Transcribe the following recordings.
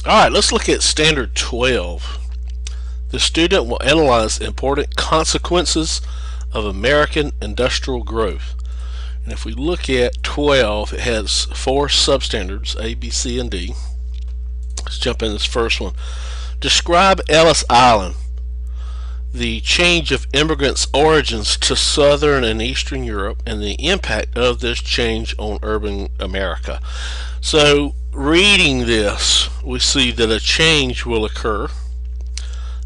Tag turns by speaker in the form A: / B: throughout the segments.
A: Alright, let's look at Standard 12. The student will analyze important consequences of American industrial growth. And if we look at 12, it has 4 substandards, A, B, C, and D. Let's jump in this first one. Describe Ellis Island, the change of immigrants' origins to southern and eastern Europe, and the impact of this change on urban America. So, reading this, we see that a change will occur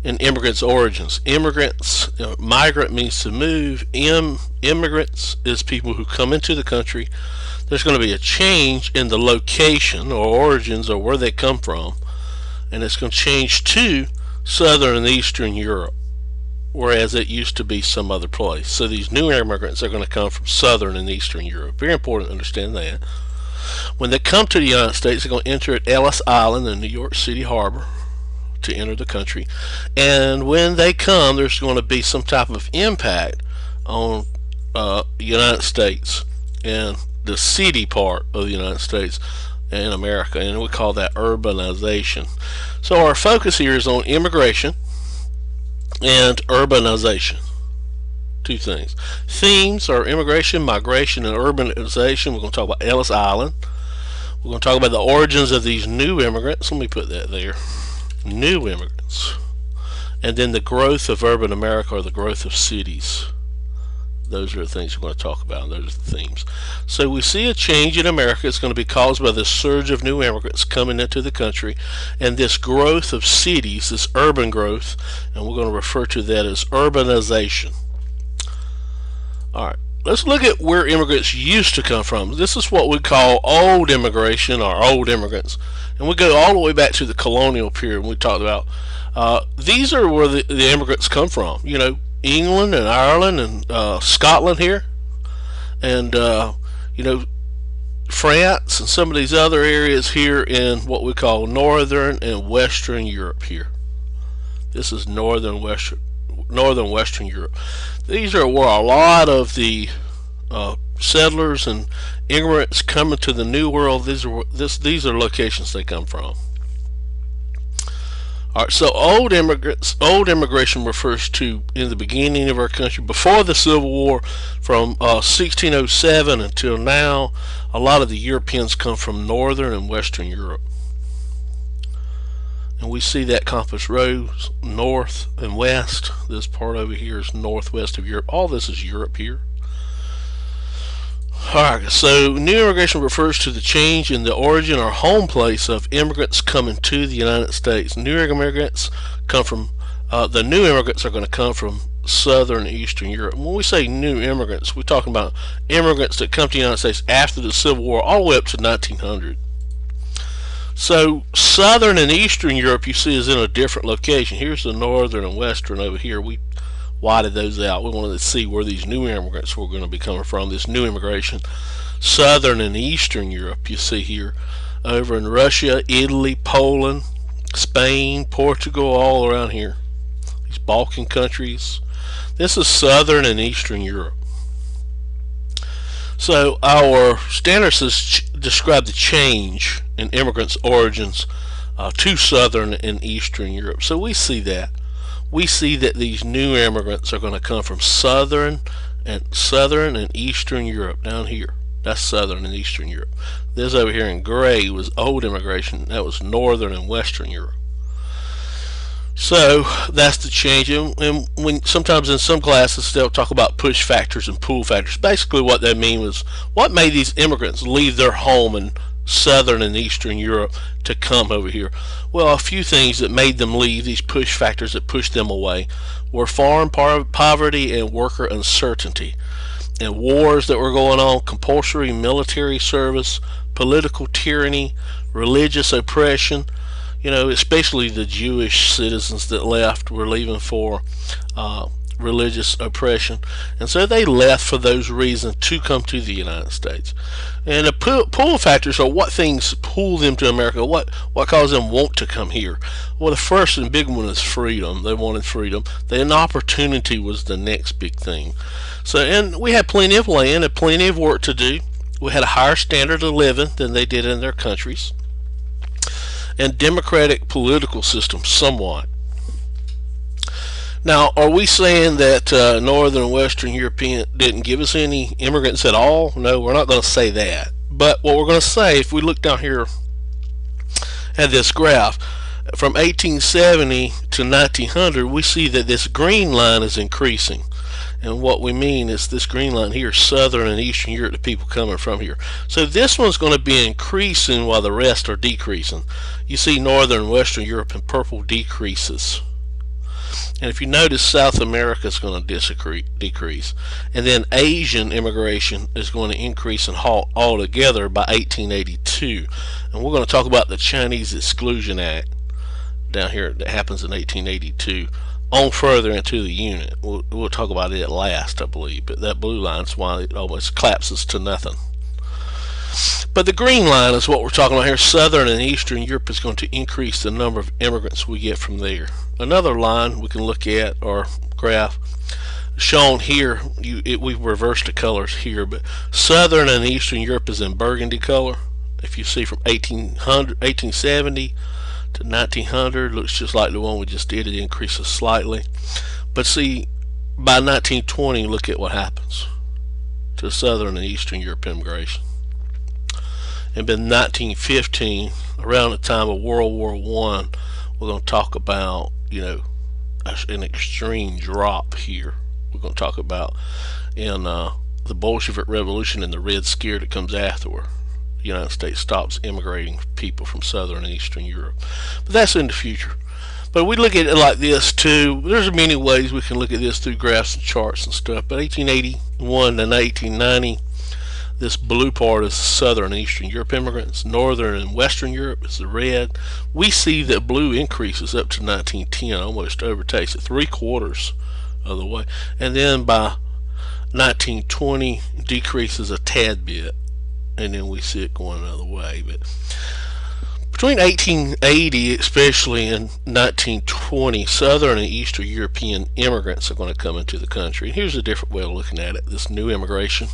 A: in immigrants' origins. Immigrants, migrant means to move. Immigrants is people who come into the country. There's going to be a change in the location or origins or where they come from, and it's going to change to southern and eastern Europe, whereas it used to be some other place. So these new immigrants are going to come from southern and eastern Europe. Very important to understand that. When they come to the United States, they're going to enter at Ellis Island in New York City Harbor to enter the country. And when they come, there's going to be some type of impact on the United States and the city part of the United States and America, and we call that urbanization. So our focus here is on immigration and urbanization. Two things. Themes are immigration, migration, and urbanization. We're going to talk about Ellis Island. We're going to talk about the origins of these new immigrants. Let me put that there. New immigrants. And then the growth of urban America, or the growth of cities. Those are the things we're going to talk about. Those are the themes. So we see a change in America. It's going to be caused by this surge of new immigrants coming into the country, and this growth of cities, this urban growth, and we're going to refer to that as urbanization. Alright, let's look at where immigrants used to come from. This is what we call old immigration, or old immigrants. And we go all the way back to the colonial period when we talked about. These are where the immigrants come from. You know, England and Ireland and Scotland here. And, you know, France and some of these other areas here in what we call northern and western Europe here. This is northern western Europe. These are where a lot of the settlers and immigrants coming to the New World. These are locations they come from. All right, so old immigration refers to in the beginning of our country, before the Civil War, from 1607 until now. A lot of the Europeans come from northern and western Europe. And we see that compass rose north and west. This part over here is northwest of Europe. All this is Europe here. Alright, so new immigration refers to the change in the origin or home place of immigrants coming to the United States. New immigrants come from, the new immigrants are going to come from southern and eastern Europe. When we say new immigrants, we're talking about immigrants that come to the United States after the Civil War, all the way up to 1900. So southern and eastern Europe, you see, is in a different location. Here's the northern and western over here. We whited those out. We wanted to see where these new immigrants were going to be coming from, this new immigration. Southern and eastern Europe, you see here, over in Russia, Italy, Poland, Spain, Portugal, all around here. These Balkan countries. This is southern and eastern Europe. So our standards describe the change in immigrants' origins to southern and eastern Europe. So we see that. We see that these new immigrants are going to come from southern and eastern Europe down here. That's southern and eastern Europe. This over here in gray was old immigration. That was northern and western Europe. So that's the change. And when sometimes in some classes they'll talk about push factors and pull factors. Basically what that means was what made these immigrants leave their home in southern and eastern Europe to come over here. Well, a few things that made them leave, these push factors that pushed them away, were farm poverty and worker uncertainty, and wars that were going on, compulsory military service, political tyranny, religious oppression. You know, especially the Jewish citizens that left were leaving for religious oppression, and so they left for those reasons to come to the United States. And the pull factors are what things pull them to America, what caused them want to come here. Well, the first and big one is freedom. They wanted freedom. Then opportunity was the next big thing. So, and we had plenty of land and plenty of work to do. We had a higher standard of living than they did in their countries. and democratic political system somewhat. Now, are we saying that Northern and Western European didn't give us any immigrants at all? No, we're not going to say that. But what we're going to say, if we look down here at this graph, from 1870 to 1900, we see that this green line is increasing. And what we mean is this green line here, Southern and Eastern Europe, the people coming from here. So this one's going to be increasing while the rest are decreasing. You see Northern and Western Europe in purple decreases. And if you notice, South America is going to decrease. And then Asian immigration is going to increase and halt altogether by 1882. And we're going to talk about the Chinese Exclusion Act down here that happens in 1882 on further into the unit. We'll talk about it at last, I believe. But that blue line's why it almost collapses to nothing. But the green line is what we're talking about here. Southern and Eastern Europe is going to increase the number of immigrants we get from there. Another line we can look at, or graph, shown here, we've reversed the colors here, but Southern and Eastern Europe is in burgundy color. If you see from 1870 to 1900, looks just like the one we just did. It increases slightly. But see, by 1920, look at what happens to Southern and Eastern Europe immigration. And by 1915, around the time of World War I, we're going to talk about, an extreme drop here. We're going to talk about in the Bolshevik Revolution and the Red Scare that comes afterward. The United States stops immigrating people from Southern and Eastern Europe. But that's in the future. But we look at it like this too. There's many ways we can look at this through graphs and charts and stuff. But 1881 to 1890, this blue part is Southern and Eastern Europe immigrants. Northern and Western Europe is the red. We see that blue increases up to 1910, almost overtakes it 3/4 of the way. And then by 1920, decreases a tad bit. And then we see it going another way. But between 1880, especially in 1920, Southern and Eastern European immigrants are going to come into the country. And here's a different way of looking at it, this new immigration.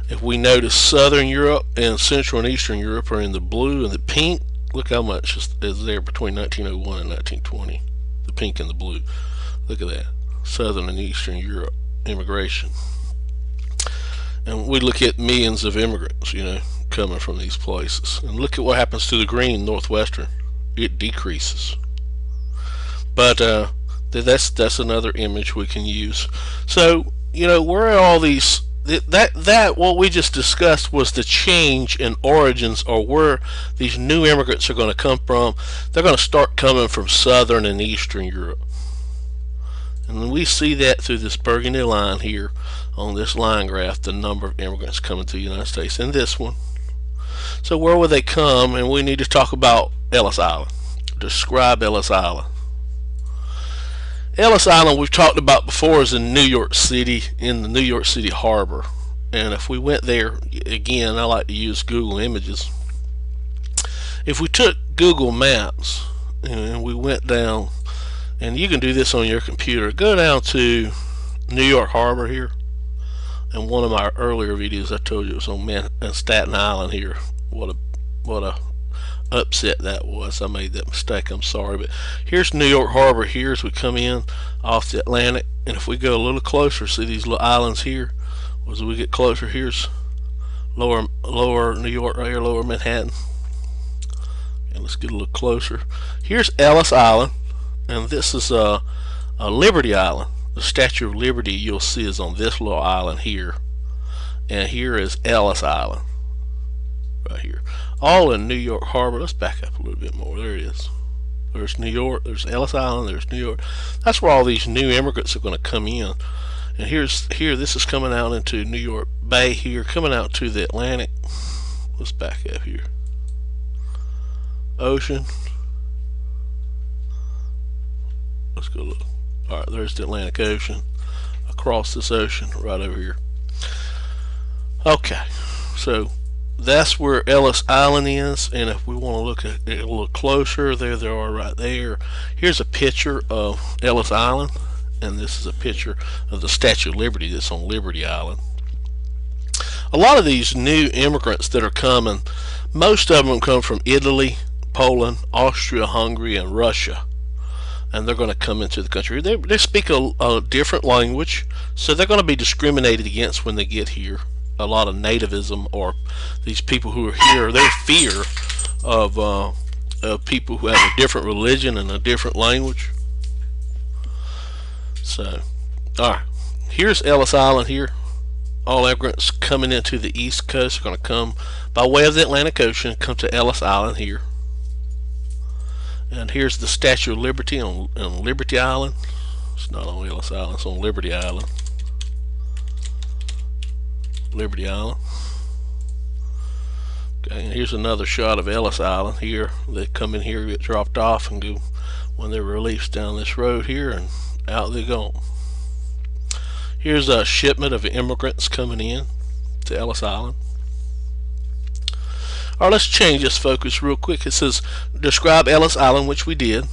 A: If we notice Southern Europe and Central and Eastern Europe are in the blue and the pink, look how much is there between 1901 and 1920. The pink and the blue. Look at that. Southern and Eastern Europe immigration. And we look at millions of immigrants, coming from these places. And look at what happens to the green, Northwestern. It decreases. But that's another image we can use. So, where are all these... That what we just discussed was the change in origins, or where these new immigrants are going to come from. They're going to start coming from Southern and Eastern Europe. And we see that through this burgundy line here on this line graph, the number of immigrants coming to the United States in this one. So where will they come? And we need to talk about Ellis Island. Describe Ellis Island. Ellis Island, we've talked about before, is in New York City, in the New York City harbor. And if we went there, again, I like to use Google Images. If we took Google Maps and we went down, and you can do this on your computer, go down to New York Harbor here. And one of my earlier videos, I told you it was on Staten Island here. What a upset that was. I made that mistake, I'm sorry. But here's New York Harbor here as we come in off the Atlantic. And if we go a little closer, see these little islands here? As we get closer, here's lower New York right here, lower Manhattan. And let's get a little closer. Here's Ellis Island, and this is a Liberty Island. The Statue of Liberty you'll see is on this little island here. And here is Ellis Island right here, all in New York Harbor. Let's back up a little bit more. There it is. There's New York, there's Ellis Island, there's New York. That's where all these new immigrants are going to come in. And here this is coming out into New York Bay here, coming out to the Atlantic. Let's back up here. Ocean. Let's go look. Alright, there's the Atlantic Ocean. Across this ocean right over here. Okay, so that's where Ellis Island is, and if we want to look at it a little closer, there they are right there. Here's a picture of Ellis Island, and this is a picture of the Statue of Liberty that's on Liberty Island. A lot of these new immigrants that are coming, most of them come from Italy, Poland, Austria, Hungary, and Russia. And they're going to come into the country. They speak a different language, so they're going to be discriminated against when they get here. A lot of nativism, or these people who are here, their fear of people who have a different religion and a different language. So, alright, here's Ellis Island here. All immigrants coming into the East Coast are going to come by way of the Atlantic Ocean, come to Ellis Island here. And here's the Statue of Liberty on Liberty Island. It's not on Ellis Island, it's on Liberty Island. Liberty Island. Okay, and here's another shot of Ellis Island here. They come in here, get dropped off, and go when they're released down this road here, and out they go. Here's a shipment of immigrants coming in to Ellis Island. Alright, let's change this focus real quick. It says, describe Ellis Island, which we did.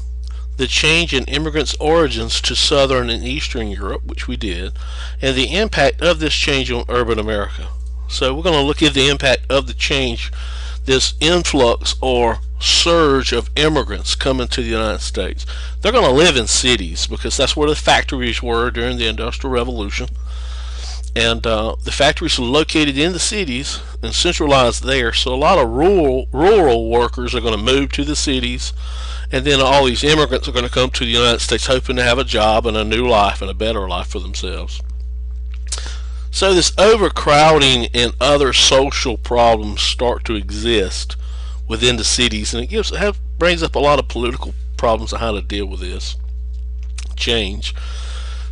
A: The change in immigrants' origins to Southern and Eastern Europe, which we did. And the impact of this change on urban America. So we're going to look at the impact of the change, this influx or surge of immigrants coming to the United States. They're going to live in cities because that's where the factories were during the Industrial Revolution. And the factories are located in the cities and centralized there, so a lot of rural workers are going to move to the cities, and then all these immigrants are going to come to the United States hoping to have a job and a new life and a better life for themselves. So this overcrowding and other social problems start to exist within the cities, and it brings up a lot of political problems on how to deal with this change.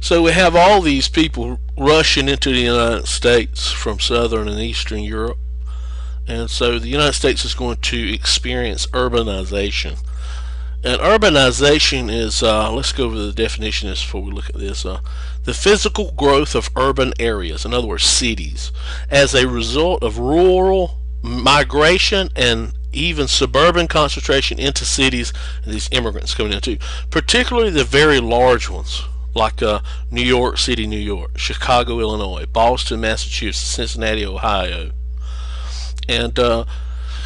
A: So we have all these people rushing into the United States from Southern and Eastern Europe, and so the United States is going to experience urbanization. And urbanization is, let's go over the definition before we look at this, the physical growth of urban areas, in other words cities, as a result of rural migration and even suburban concentration into cities, and these immigrants coming into, particularly the very large ones, like New York City, New York, Chicago, Illinois, Boston, Massachusetts, Cincinnati, Ohio. And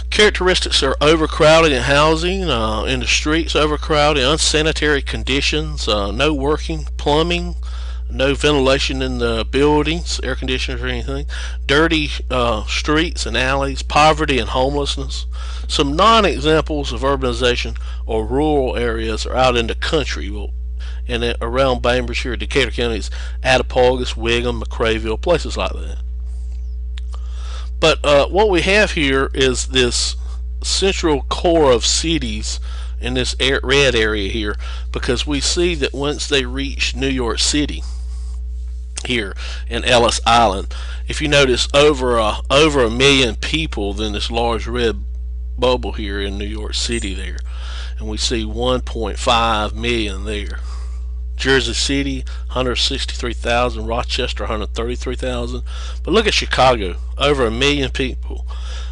A: characteristics are overcrowding in housing, in the streets, overcrowding, unsanitary conditions, no working plumbing, no ventilation in the buildings, air conditioners or anything, dirty streets and alleys, poverty and homelessness. Some non-examples of urbanization or rural areas are out in the country. And around Bainbridge here, Decatur counties, Attapulgis, Wiggum, McRaeville, places like that. But what we have here is this central core of cities in this red area here, because we see that once they reach New York City here in Ellis Island, if you notice over a million people in this large red bubble here in New York City there, and we see 1.5 million there. Jersey City, 163,000, Rochester, 133,000. But look at Chicago, over a million people,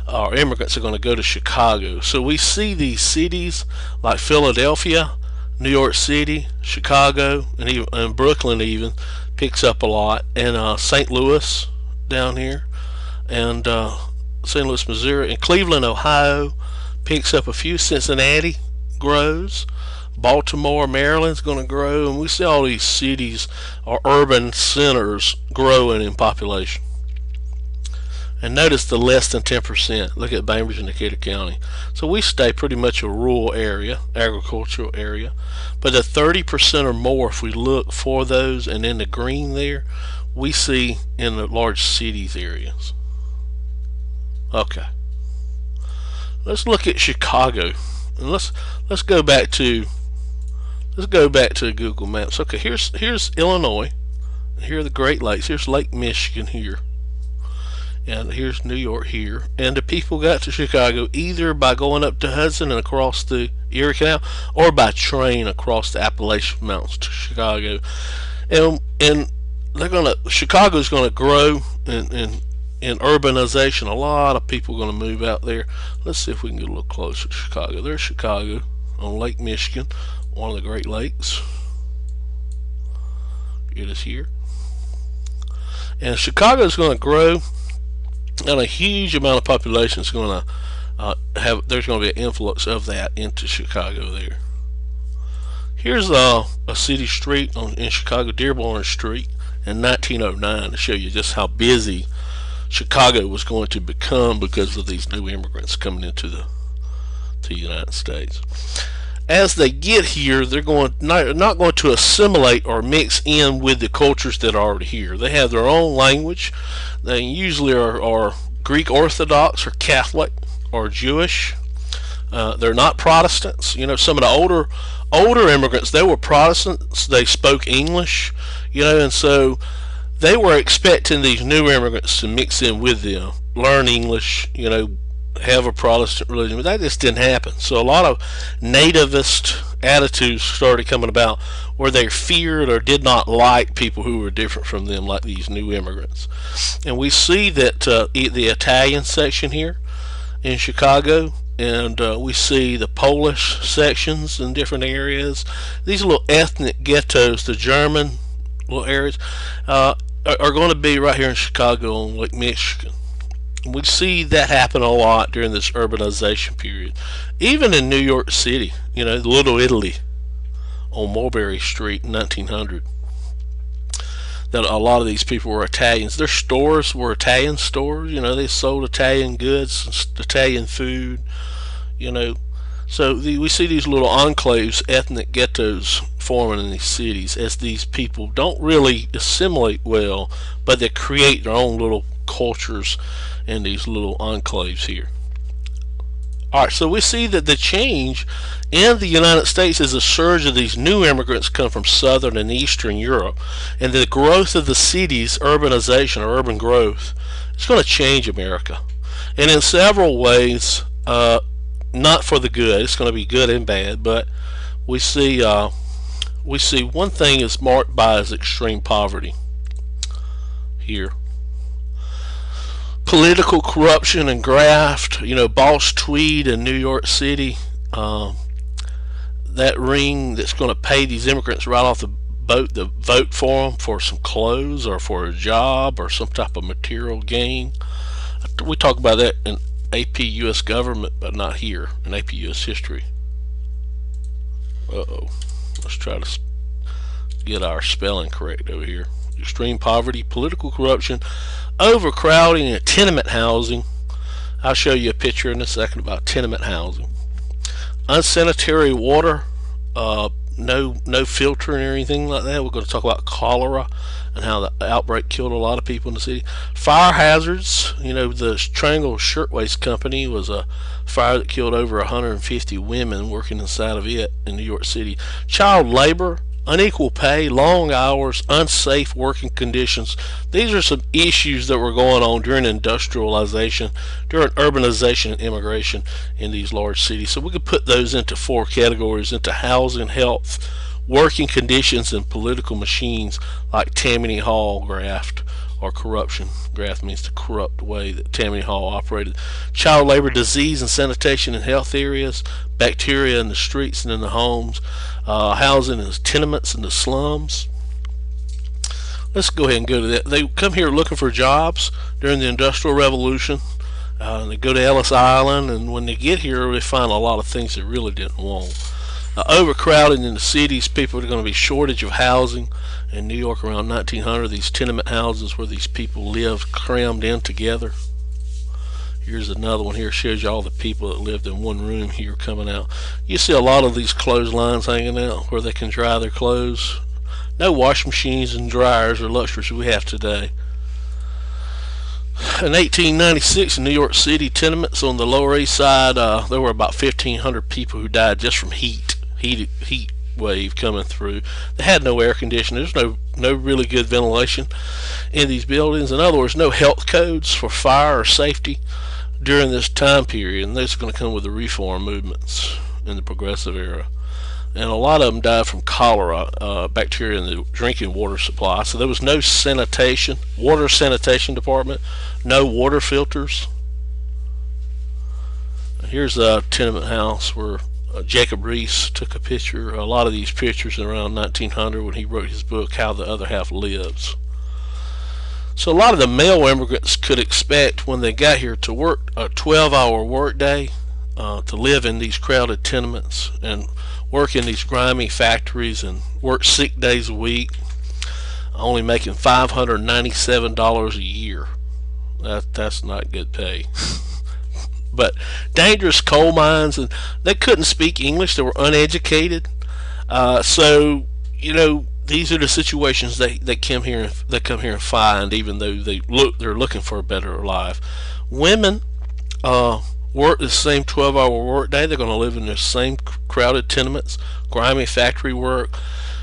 A: or immigrants, are going to go to Chicago. So we see these cities like Philadelphia, New York City, Chicago, and Brooklyn even picks up a lot, and St. Louis down here, and St. Louis, Missouri, and Cleveland, Ohio picks up a few. Cincinnati grows. Baltimore, Maryland's going to grow, and we see all these cities or urban centers growing in population. And notice the less than 10%. Look at Bainbridge and Decatur County. So we stay pretty much a rural area, agricultural area. But the 30% or more, if we look for those, and in the green there, we see in the large cities areas. Okay. Let's look at Chicago. And let's go back to Google Maps. Okay, here's Illinois. Here are the Great Lakes. Here's Lake Michigan here, and here's New York here. And the people got to Chicago either by going up to Hudson and across the Erie Canal, or by train across the Appalachian Mountains to Chicago. And Chicago's gonna grow in urbanization. A lot of people are going to move out there. Let's see if we can get a little closer to Chicago. There's Chicago on Lake Michigan, one of the Great Lakes. It is here. And Chicago is going to grow, and a huge amount of population is going to there's going to be an influx of that into Chicago there. Here's a city street in Chicago, Dearborn Street, in 1909 to show you just how busy Chicago was going to become because of these new immigrants coming into the United States. As they get here, they're not going to assimilate or mix in with the cultures that are already here. They have their own language. They usually are Greek Orthodox or Catholic or Jewish. They're not Protestants. You know, some of the older immigrants, they were Protestants. They spoke English, you know, and so they were expecting these new immigrants to mix in with them, learn English, you know, have a Protestant religion, but that just didn't happen. So a lot of nativist attitudes started coming about where they feared or did not like people who were different from them, like these new immigrants. And we see that the Italian section here in Chicago, and we see the Polish sections in different areas. These little ethnic ghettos, the German little areas, are going to be right here in Chicago on Lake Michigan. We see that happen a lot during this urbanization period. Even in New York City, you know, Little Italy on Mulberry Street in 1900, that a lot of these people were Italians. Their stores were Italian stores, you know, they sold Italian goods, Italian food, you know. So we see these little enclaves, ethnic ghettos forming in these cities as these people don't really assimilate well, but they create their own little cultures in these little enclaves here. Alright, so we see that the change in the United States is a surge of these new immigrants come from Southern and Eastern Europe, and the growth of the cities, urbanization or urban growth, is going to change America. And in several ways, not for the good. It's going to be good and bad, but we see one thing is marked by is extreme poverty here. Political corruption and graft, you know, Boss Tweed in New York City, that ring that's going to pay these immigrants right off the boat to vote for them for some clothes or for a job or some type of material gain. We talk about that in AP US government, but not here in AP US history. Let's try to get our spelling correct over here. Extreme poverty, political corruption, overcrowding, and tenement housing. I'll show you a picture in a second about tenement housing. Unsanitary water, no filtering or anything like that. We're going to talk about cholera and how the outbreak killed a lot of people in the city. Fire hazards, you know, the Triangle Shirtwaist Company was a fire that killed over 150 women working inside of it in New York City. Child labor, unequal pay, long hours, unsafe working conditions. These are some issues that were going on during industrialization, during urbanization and immigration in these large cities. So we could put those into 4 categories, into housing, health, working conditions, and political machines like Tammany Hall graft or corruption. Graft means the corrupt way that Tammany Hall operated. Child labor, disease and sanitation in health areas, bacteria in the streets and in the homes, housing in the tenements and the slums. Let's go ahead and go to that. They come here looking for jobs during the Industrial Revolution. They go to Ellis Island, and when they get here, they find a lot of things they really didn't want. Overcrowding in the cities, people are going to be shortage of housing. In New York around 1900, these tenement houses where these people lived crammed in together. Here's another one here, shows you all the people that lived in one room here coming out. You see a lot of these clotheslines hanging out where they can dry their clothes. No washing machines and dryers or luxuries we have today. In 1896 in New York City tenements on the Lower East Side, there were about 1,500 people who died just from heat wave coming through. They had no air conditioning. There's no really good ventilation in these buildings. In other words, no health codes for fire or safety during this time period, and those are going to come with the reform movements in the progressive era. And a lot of them died from cholera, bacteria in the drinking water supply. So there was no sanitation, water sanitation department, no water filters. Here's a tenement house where Jacob Riis took a picture. A lot of these pictures around 1900 when he wrote his book, How the Other Half Lives. So a lot of the male immigrants could expect when they got here to work a 12-hour workday, to live in these crowded tenements and work in these grimy factories and work 6 days a week, only making $597 a year. That's not good pay. But dangerous coal mines, and they couldn't speak English. They were uneducated. So these are the situations they come here and find, even though they're looking for a better life. Women work the same 12-hour work day. They're going to live in the same crowded tenements, grimy factory work,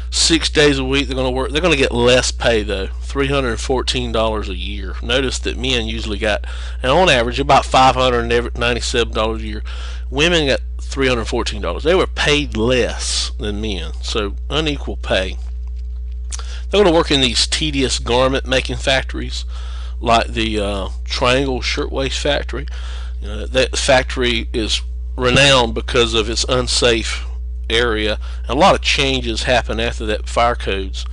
A: 6 days a week. They're going to work. They're going to get less pay though, $314 a year. Notice that men usually got, and on average, about $597 a year. Women got $314. They were paid less than men, so unequal pay. They're going to work in these tedious garment making factories, like the Triangle Shirtwaist Factory. That factory is renowned because of its unsafe area, and a lot of changes happen after that fire codes,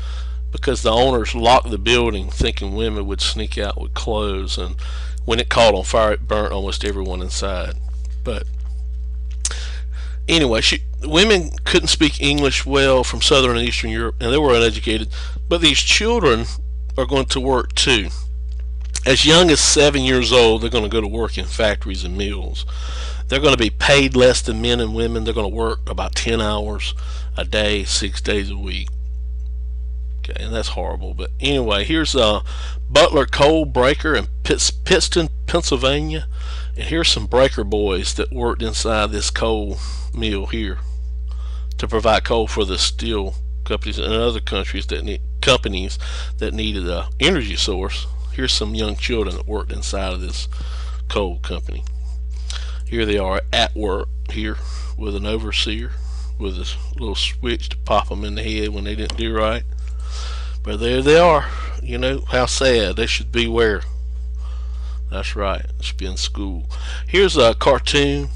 A: because the owners locked the building thinking women would sneak out with clothes, and when it caught on fire it burnt almost everyone inside. But anyway, women couldn't speak English well from Southern and Eastern Europe, and they were uneducated. But these children are going to work too. As young as 7 years old, they're going to go to work in factories and mills. They're going to be paid less than men and women. They're going to work about 10 hours a day, 6 days a week. Okay, and that's horrible. But anyway, here's Butler Coal Breaker in Pittston, Pennsylvania. And here's some breaker boys that worked inside this coal mill here to provide coal for the steel companies and other countries that needed an energy source. Here's some young children that worked inside of this coal company. Here they are at work here with an overseer with this little switch to pop them in the head when they didn't do right. But there they are. How sad. They should be where? That's right. They should be in school. Here's a cartoon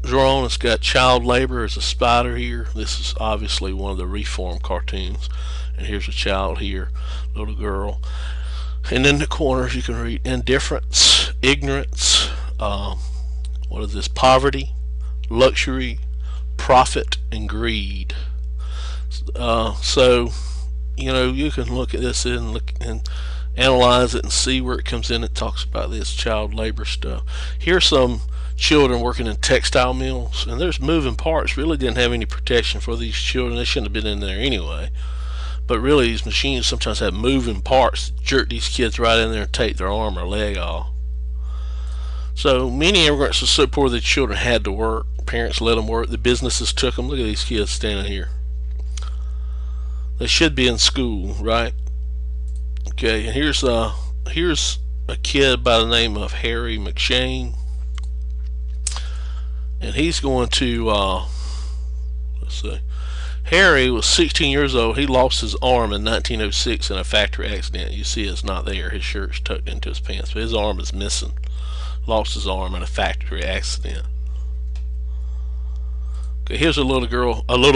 A: drawn. It's got child labor as a spider here. This is obviously one of the reform cartoons. And here's a child here, little girl. And in the corners you can read indifference, ignorance, what is this? Poverty, luxury, profit, and greed. So you can look at this and analyze it and see where it comes in. It talks about this child labor stuff. Here's some children working in textile mills, and there's moving parts. Really didn't have any protection for these children. They shouldn't have been in there anyway. But really, these machines sometimes have moving parts that jerk these kids right in there and take their arm or leg off. So many immigrants are so poor that children had to work. Parents let them work. The businesses took them. Look at these kids standing here. They should be in school, right? Okay, and here's a kid by the name of Harry McShane, and he's going to let's see. Harry was 16 years old. He lost his arm in 1906 in a factory accident. You see it's not there. His shirt's tucked into his pants, but his arm is missing. Lost his arm in a factory accident. Okay, here's a little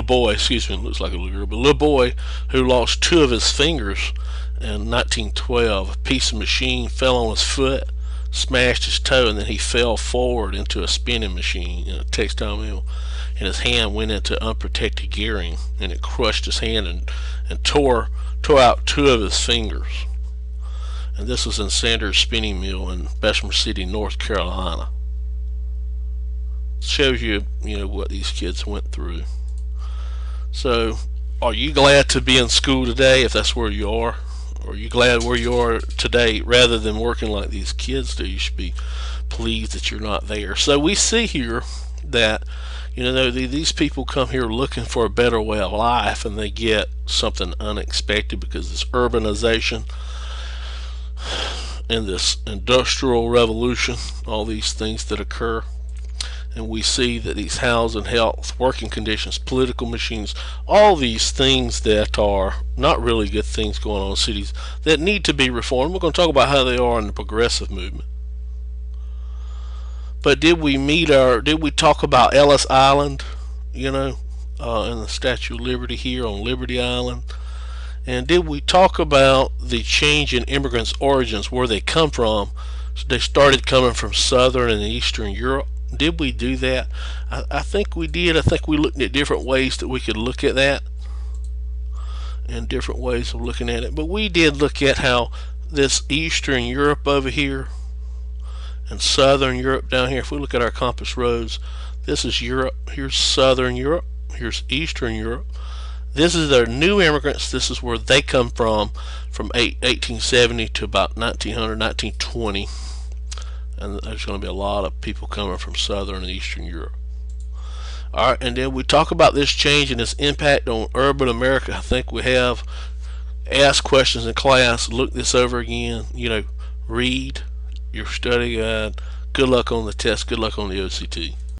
A: boy, looks like a little girl, but a little boy who lost 2 of his fingers in 1912. A piece of machine fell on his foot, smashed his toe, and then he fell forward into a spinning machine in a textile mill, and his hand went into unprotected gearing, and it crushed his hand and tore out 2 of his fingers. And this was in Sanders Spinning Mill in Bessemer City, North Carolina. It shows you, what these kids went through. So, are you glad to be in school today if that's where you are? Or are you glad where you are today rather than working like these kids do? You should be pleased that you're not there. So we see here that these people come here looking for a better way of life, and they get something unexpected because this urbanization and this industrial revolution, all these things that occur. And we see that these housing, health, working conditions, political machines, all these things that are not really good things going on in cities that need to be reformed. We're going to talk about how they are in the progressive movement. But did we talk about Ellis Island, and the Statue of Liberty here on Liberty Island? And did we talk about the change in immigrants' origins, where they come from? So they started coming from Southern and Eastern Europe. Did we do that? I think we did. I think we looked at different ways that we could look at that, and different ways of looking at it. But we did look at how this Eastern Europe over here and Southern Europe down here, if we look at our compass rose, this is Europe, here's Southern Europe, here's Eastern Europe. This is their new immigrants. This is where they come from 1870 to about 1900, 1920. And there's going to be a lot of people coming from Southern and Eastern Europe. Alright, and then we talk about this change and its impact on urban America. I think we have asked questions in class. Look this over again. Read your study guide. Good luck on the test. Good luck on the EOCT.